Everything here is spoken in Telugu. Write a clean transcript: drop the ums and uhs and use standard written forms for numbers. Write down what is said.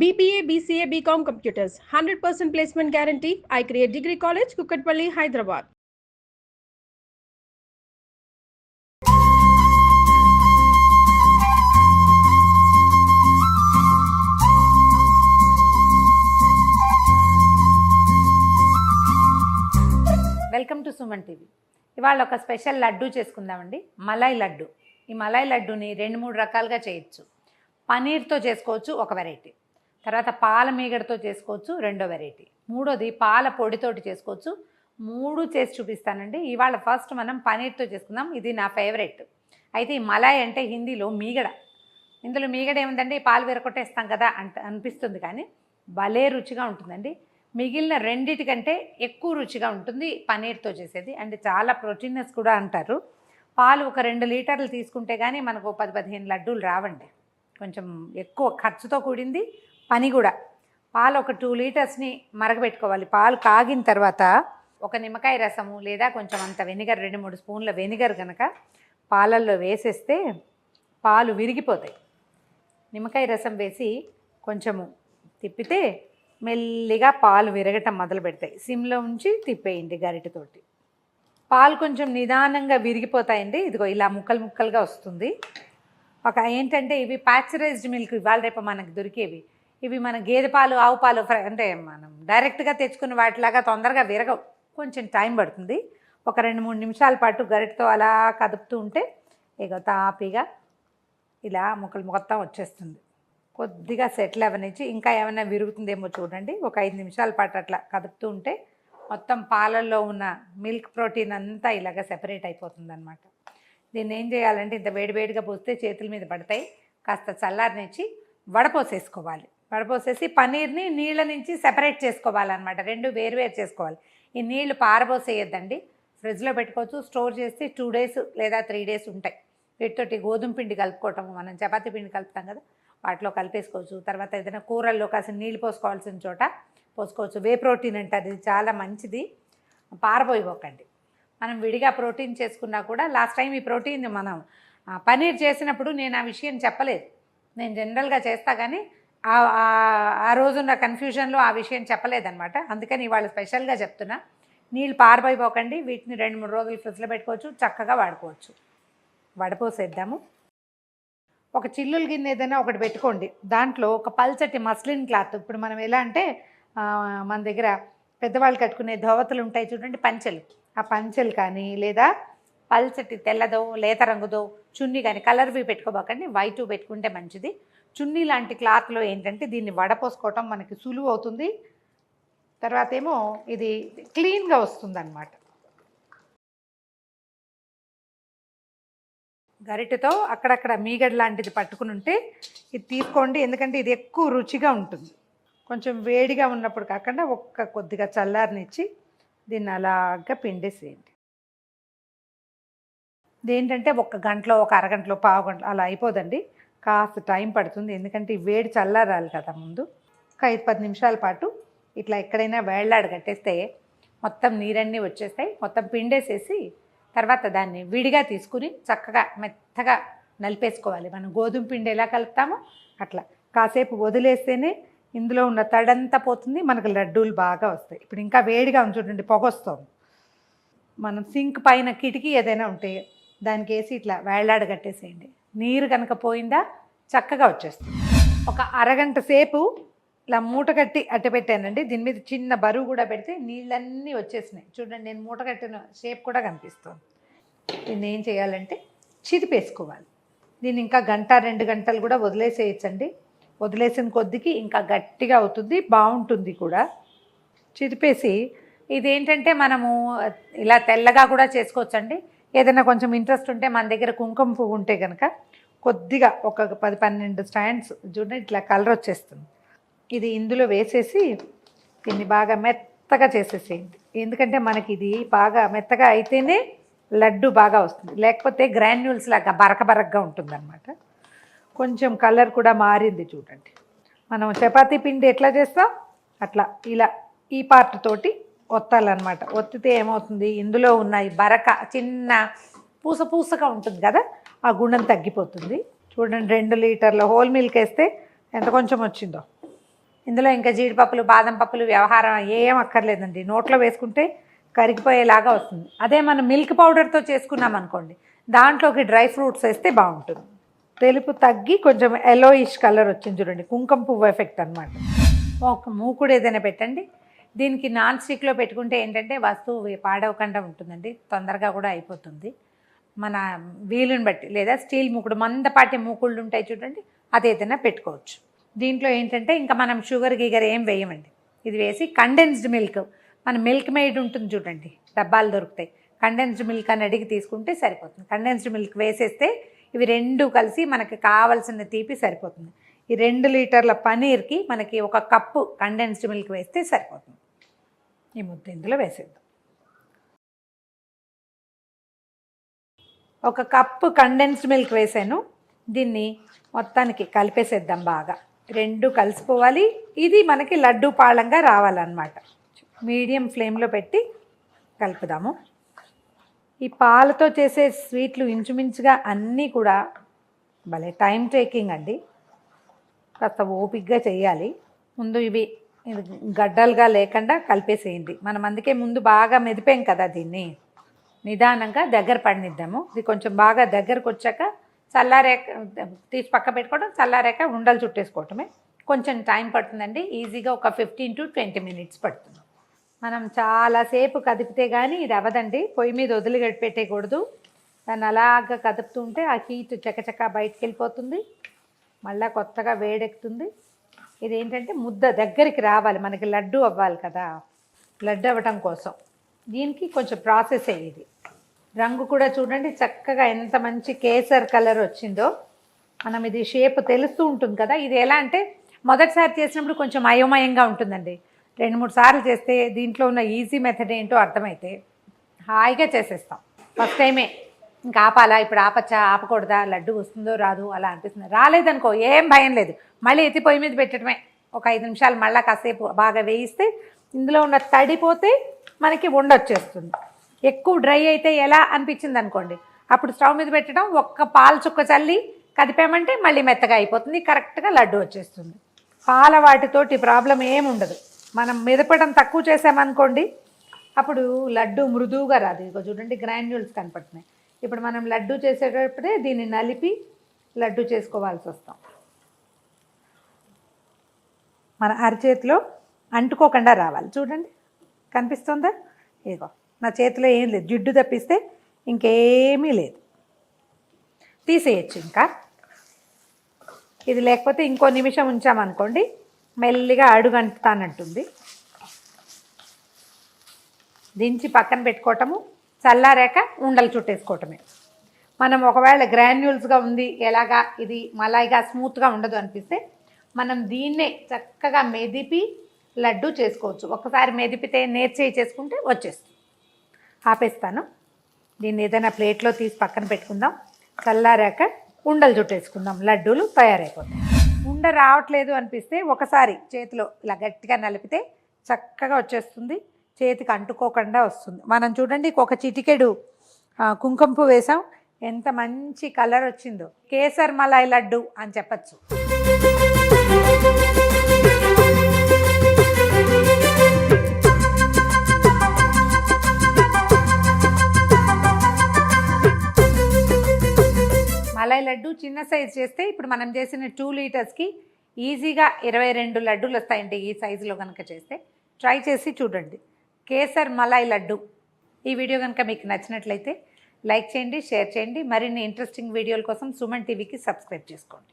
BBA, BCA, BCom Computers, 100% placement guarantee. I create Degree College, Kukatpalli, Hyderabad. Welcome to Suman TV. ఇవాళ ఒక స్పెషల్ లడ్డు చేసుకుందామండి, మలై లడ్డు. ఈ మలై లడ్డుని 2-3 రకాలుగా చేయొచ్చు. పనీర్తో చేసుకోవచ్చు ఒక వెరైటీ, తర్వాత పాల మీగడతో చేసుకోవచ్చు రెండో వెరైటీ, మూడోది పాల పొడితోటి చేసుకోవచ్చు. 3 చేసి చూపిస్తానండి. ఇవాళ ఫస్ట్ మనం పనీర్తో చేసుకుందాం. ఇది నా ఫేవరెట్. అయితే ఈ మలై అంటే హిందీలో మీగడ. ఇందులో మీగడ ఏముందండి, పాలు విరగొట్టేస్తాం కదా అనిపిస్తుంది, కానీ భలే రుచిగా ఉంటుందండి. మిగిలిన రెండిటికంటే ఎక్కువ రుచిగా ఉంటుంది పనీర్తో చేసేది. అంటే చాలా ప్రోటీనస్ కూడా అంటారు. పాలు ఒక 2 లీటర్లు తీసుకుంటే కానీ మనకు 10-15 లడ్డూలు రావండి. కొంచెం ఎక్కువ ఖర్చుతో కూడింది పని కూడా. పాలు ఒక 2 లీటర్స్ని మరగబెట్టుకోవాలి. పాలు కాగిన తర్వాత ఒక నిమ్మకాయ రసము లేదా కొంచెం అంత వెనిగర్, 2-3 స్పూన్ల వెనిగర్ కనుక పాలల్లో వేసేస్తే పాలు విరిగిపోతాయి. నిమ్మకాయ రసం వేసి కొంచెము తిప్పితే మెల్లిగా పాలు విరగటం మొదలు పెడతాయి. సిమ్లో ఉంచి తిప్పేయండి గరిటెతోటి. పాలు కొంచెం నిదానంగా విరిగిపోతాయండి. ఇదిగో ఇలా ముక్కలు ముక్కలుగా వస్తుంది. ఒక ఏంటంటే ఇవి ప్యాస్చరైజ్డ్ మిల్క్, ఇవాళ రేపు మనకు దొరికేవి. ఇవి మన గేదె పాలు, ఆవు పాలు అంటే మనం డైరెక్ట్గా తెచ్చుకున్న వాటిలాగా తొందరగా విరగవు, కొంచెం టైం పడుతుంది. ఒక 2-3 నిమిషాల పాటు గరిటతో అలా కదుపుతూ ఉంటే ఇక తాపీగా ఇలా ముక్కలు మొత్తం వచ్చేస్తుంది. కొద్దిగా సెటిల్ అవ్వనిచ్చి ఇంకా ఏమైనా విరుగుతుందేమో చూడండి. ఒక 5 నిమిషాల పాటు అట్లా కదుపుతూ ఉంటే మొత్తం పాలల్లో ఉన్న మిల్క్ ప్రోటీన్ అంతా ఇలాగ సెపరేట్ అయిపోతుంది అనమాట. దీన్ని ఏం చేయాలంటే ఇంత వేడివేడిగా పోస్తే చేతుల మీద పడతాయి. కాస్త చల్లారనిచ్చి వడపోసేసుకోవాలి. వడపోసేసి పన్నీర్ని నీళ్ళ నుంచి సెపరేట్ చేసుకోవాలన్నమాట. 2 వేరువేరు చేసుకోవాలి. ఈ నీళ్లు పారబోసేయద్దండి, ఫ్రిడ్జ్లో పెట్టుకోవచ్చు. స్టోర్ చేస్తే 2 డేస్ లేదా 3 డేస్ ఉంటాయి. వీటితోటి గోధుమ పిండి కలుపుకోవటం, మనం చపాతీ పిండి కలుపుతాం కదా, వాటిలో కలిపేసుకోవచ్చు. తర్వాత ఏదైనా కూరల్లో కాసిన నీళ్ళు పోసుకోవాల్సిన చోట పోసుకోవచ్చు. వే ప్రోటీన్ అంటారు, ఇది చాలా మంచిది. పారబోయిపోకండి. మనం విడిగా ప్రోటీన్ చేసుకున్నా కూడా, లాస్ట్ టైం ఈ ప్రోటీన్ మనం పనీర్ చేసినప్పుడు నేను ఆ విషయం చెప్పలేదు. నేను జనరల్గా చేస్తా కానీ ఆ రోజున్న కన్ఫ్యూజన్లో ఆ విషయం చెప్పలేదన్నమాట. అందుకని ఇవాళ స్పెషల్గా చెప్తున్నా. నీళ్ళు పారబోయిపోకండి. వీటిని 2-3 రోజులు ఫ్రిడ్జ్లో పెట్టుకోవచ్చు, చక్కగా వాడుకోవచ్చు. వడపోసేద్దాము. ఒక చిల్లుల గిన్నె ఏదైనా ఒకటి పెట్టుకోండి. దాంట్లో ఒక పల్చటి మస్లిన్ క్లాత్, ఇప్పుడు మనం ఎలా అంటే మన దగ్గర పెద్దవాళ్ళు కట్టుకునే ధోవతులు ఉంటాయి చూడండి, పంచెలు. ఆ పంచెలు కానీ లేదా పల్చటి తెల్లదో లేత రంగుదో చున్నీ కానీ, కలర్వి పెట్టుకోబాకండి, వైట్ పెట్టుకుంటే మంచిది. చున్నీ లాంటి క్లాత్లో ఏంటంటే దీన్ని వడపోసుకోవటం మనకి సులువు అవుతుంది. తర్వాత ఏమో ఇది క్లీన్గా వస్తుంది అన్నమాట. గరిటెతో అక్కడక్కడ మీగడ లాంటిది పట్టుకుని ఉంటే ఇది తీసుకోండి, ఎందుకంటే ఇది ఎక్కువ రుచిగా ఉంటుంది. కొంచెం వేడిగా ఉన్నప్పుడు కాకుండా కొద్దిగా చల్లారనిచ్చి దీన్ని అలాగా పిండేసేయండి. ఇదేంటంటే 1 గంటలో, ఒక అరగంటలో, పావు గంటలో అలా అయిపోదండి. కాస్త టైం పడుతుంది, ఎందుకంటే ఈ వేడి చల్లారాలి కదా ముందు. ఒక 5-10 నిమిషాల పాటు ఇట్లా ఎక్కడైనా వేళ్లాడు కట్టేస్తే మొత్తం నీరన్నీ వచ్చేస్తాయి. మొత్తం పిండేసేసి తర్వాత దాన్ని విడిగా తీసుకుని చక్కగా మెత్తగా నలిపేసుకోవాలి. మనం గోధుమ పిండి ఎలా కలుపుతామో అట్లా కాసేపు వదిలేస్తేనే ఇందులో ఉన్న తడంతా పోతుంది, మనకు లడ్డూలు బాగా వస్తాయి. ఇప్పుడు ఇంకా వేడిగా ఉంది చూడండి, పొగ వస్తుంది. మనం సింక్ పైన కిటికీ ఏదైనా ఉంటే దానికి వేసి ఇట్లా వేళ్లాడ కట్టేసేయండి. నీరు కనుక పోయిందా చక్కగా వచ్చేస్తుంది. ఒక అరగంట సేపు ఇలా మూట కట్టి అట్ట పెట్టానండి. దీని మీద చిన్న బరువు కూడా పెడితే నీళ్ళన్నీ వచ్చేసినాయి చూడండి. నేను మూట కట్టిన షేప్ కూడా కనిపిస్తుంది. దీన్ని ఏం చేయాలంటే చిదిపేసుకోవాలి. దీన్ని ఇంకా 1-2 గంటలు కూడా వదిలేసేయచ్చండి. వదిలేసిన కొద్దికి ఇంకా గట్టిగా అవుతుంది, బాగుంటుంది కూడా. చిదిపేసి ఇదేంటంటే మనము ఇలా తెల్లగా కూడా చేసుకోవచ్చండి. ఏదైనా కొంచెం ఇంట్రెస్ట్ ఉంటే మన దగ్గర కుంకుమ పువ్వు ఉంటే కనుక కొద్దిగా ఒక 10-12 స్టాండ్స్ చూడండి ఇట్లా కలర్ వచ్చేస్తుంది. ఇది ఇందులో వేసేసి దీన్ని బాగా మెత్తగా చేసేసేయండి. ఎందుకంటే మనకి ఇది బాగా మెత్తగా అయితేనే లడ్డు బాగా వస్తుంది, లేకపోతే గ్రాన్యూల్స్ లాగా బరకబరకగా ఉంటుందన్నమాట. కొంచెం కలర్ కూడా మారింది చూడండి. మనం చపాతీ పిండి ఎట్లా చేస్తాం అట్లా ఇలా ఈ పార్ట్ తోటి ఒత్తాలన్నమాట. ఒత్తితే ఏమవుతుంది, ఇందులో ఉన్న ఈ బరక చిన్న పూసగా ఉంటుంది కదా, ఆ గుణం తగ్గిపోతుంది. చూడండి 2 లీటర్ల హోల్ మిల్క్ వేస్తే ఎంత కొంచెం వచ్చిందో. ఇందులో ఇంకా జీడిపప్పులు బాదం పప్పులు వ్యవహారం ఏం అక్కర్లేదండి, నోట్లో వేసుకుంటే కరిగిపోయేలాగా వస్తుంది. అదే మనం మిల్క్ పౌడర్తో చేసుకున్నాం అనుకోండి, దాంట్లోకి డ్రై ఫ్రూట్స్ వేస్తే బాగుంటుంది. తెలుపు తగ్గి కొంచెం ఎల్లోయిష్ కలర్ వచ్చింది చూడండి, కుంకుమ పువ్వు ఎఫెక్ట్ అనమాట. ఒక మూకుడు ఏదైనా పెట్టండి. దీనికి నాన్ స్టిక్లో పెట్టుకుంటే ఏంటంటే వస్తువు పాడవకుండా ఉంటుందండి, తొందరగా కూడా అయిపోతుంది. మన వీలుని బట్టి, లేదా స్టీల్ మూకుడు మందపాటి మూకుళ్ళు ఉంటాయి చూడండి, అది ఏదైనా పెట్టుకోవచ్చు. దీంట్లో ఏంటంటే ఇంకా మనం షుగర్ గీగర్ ఏం వేయమండి. ఇది వేసి కండెన్స్డ్ మిల్క్, మన మిల్క్ మేడ్ ఉంటుంది చూడండి, డబ్బాలు దొరుకుతాయి, కండెన్స్డ్ మిల్క్ అని అడిగి తీసుకుంటే సరిపోతుంది. కండెన్స్డ్ మిల్క్ వేసేస్తే ఇవి రెండు కలిసి మనకి కావాల్సిన తీపి సరిపోతుంది. ఈ 2 లీటర్ల పనీర్కి మనకి 1 కప్పు కండెన్స్డ్ మిల్క్ వేస్తే సరిపోతుంది. ఈ ముద్ద ఇందులో వేసేద్దాం. 1 కప్పు కండెన్స్డ్ మిల్క్ వేసాను. దీన్ని మొత్తానికి కలిపేసేద్దాం బాగా. 2 కలిసిపోవాలి. ఇది మనకి లడ్డూ పాళంగా రావాలన్నమాట. మీడియం ఫ్లేమ్లో పెట్టి కలుపుదాము. ఈ పాలతో చేసే స్వీట్లు ఇంచుమించుగా అన్నీ కూడా భలే టైం టేకింగ్ అండి, కాస్త ఓపిక్గా చేయాలి. ముందు ఇవి గడ్డలుగా లేకుండా కలిపేసేయండి. మనం అందుకే ముందు బాగా మెదిపాం కదా, దీన్ని నిదానంగా దగ్గర పడినిద్దాము. ఇది కొంచెం బాగా దగ్గరకు వచ్చాక చల్లారాక తీసి పక్క పెట్టుకోవడం, చల్లారాక ఉండలు చుట్టేసుకోవటమే. కొంచెం టైం పడుతుందండి, ఈజీగా ఒక 15 to 20 మినిట్స్ పడుతుంది. మనం చాలాసేపు కదిపితే కానీ ఇది అవ్వదండి. పొయ్యి మీద వదిలి పెట్టేయకూడదు. దాన్ని అలాగా కదుపుతూ ఉంటే ఆ హీట్ చకచకా బయటికి వెళ్ళిపోతుంది, మళ్ళీ కొత్తగా వేడెక్కుతుంది. ఇదేంటంటే ముద్ద దగ్గరికి రావాలి, మనకి లడ్డు అవ్వాలి కదా, లడ్డు అవ్వటం కోసం దీనికి కొంచెం ప్రాసెస్ అయ్యేది. రంగు కూడా చూడండి చక్కగా ఎంత మంచి కేసర్ కలర్ వచ్చిందో. మనం ఇది షేప్ తెలుస్తూ ఉంటుంది కదా. ఇది ఎలా అంటే మొదటిసారి చేసినప్పుడు కొంచెం అయోమయంగా ఉంటుందండి. 2-3 సార్లు చేస్తే దీంట్లో ఉన్న ఈజీ మెథడ్ ఏంటో అర్థమైతే హాయిగా చేసేస్తాం. ఫస్ట్ టైమే ఇంకా ఆపాలా, ఇప్పుడు ఆపచ్చా ఆపకూడదా, లడ్డు వస్తుందో రాదు అలా అనిపిస్తుంది. రాలేదనుకో ఏం భయం లేదు, మళ్ళీ ఎత్తి పొయ్యి మీద పెట్టడమే. ఒక 5 నిమిషాలు మళ్ళీ కాసేపు బాగా వేయిస్తే ఇందులో ఉన్న తడిపోతే మనకి ఉండొచ్చేస్తుంది. ఎక్కువ డ్రై అయితే ఎలా అనిపించింది అనుకోండి, అప్పుడు స్టవ్ మీద పెట్టడం, ఒక్క పాలు చుక్క చల్లి కదిపామంటే మళ్ళీ మెత్తగా అయిపోతుంది, కరెక్ట్గా లడ్డు వచ్చేస్తుంది. పాల వాటితోటి ప్రాబ్లం ఏముండదు. మనం మెదపడం తక్కువ చేసామనుకోండి, అప్పుడు లడ్డు మృదువుగా రాదు. ఇదిగో చూడండి గ్రాన్యూల్స్ కనపడుతున్నాయి. ఇప్పుడు మనం లడ్డు చేసేటప్పుడే దీన్ని నలిపి లడ్డు చేసుకోవాల్సి వస్తాం. మన అరచేతిలో అంటుకోకుండా రావాలి. చూడండి కనిపిస్తుందా, ఇదిగో నా చేతిలో ఏం లేదు, జిడ్డు తప్పిస్తే ఇంకేమీ లేదు, తీసేయచ్చు. ఇంకా ఇది లేకపోతే ఇంకో నిమిషం ఉంచామనుకోండి మెల్లిగా అడుగంటుతానంటుంది. దించి పక్కన పెట్టుకోవటము, చల్లారాక ఉండలు చుట్టేసుకోవటమే. మనం ఒకవేళ గ్రాన్యూల్స్గా ఉంది, ఎలాగా ఇది మలాయిగా స్మూత్గా ఉండదు అనిపిస్తే మనం దీన్నే చక్కగా మెదిపి లడ్డు చేసుకోవచ్చు. ఒకసారి మెదిపితే నేర్చేయి చేసుకుంటే వచ్చేస్తుంది. ఆపేస్తాను. దీన్ని ఏదైనా ప్లేట్లో తీసి పక్కన పెట్టుకుందాం. చల్లారాక ఉండలు చుట్టేసుకుందాం, లడ్డూలు తయారైపోతాయి. ఉండ రావట్లేదు అనిపిస్తే ఒకసారి చేతిలో ఇలా గట్టిగా నలిపితే చక్కగా వచ్చేస్తుంది, చేతికి అంటుకోకుండా వస్తుంది. మనం చూడండి ఒక చిటికెడు కుంకుమ పువ్వు వేసాం, ఎంత మంచి కలర్ వచ్చిందో. కేసర్ మలాయ్ లడ్డు అని చెప్పచ్చు. మలాయ్ లడ్డు చిన్న సైజు చేస్తే ఇప్పుడు మనం చేసిన 2 లీటర్స్కి ఈజీగా 22 లడ్డూలు వస్తాయండి. ఈ సైజులో కనుక చేస్తే ట్రై చేసి చూడండి. కేసర్ మలాయ్ లడ్డు. ఈ వీడియో కనుక మీకు నచ్చినట్లయితే లైక్ చేయండి, షేర్ చేయండి. మరిన్ని ఇంట్రెస్టింగ్ వీడియోల కోసం సుమన్ టీవీకి సబ్స్క్రైబ్ చేసుకోండి.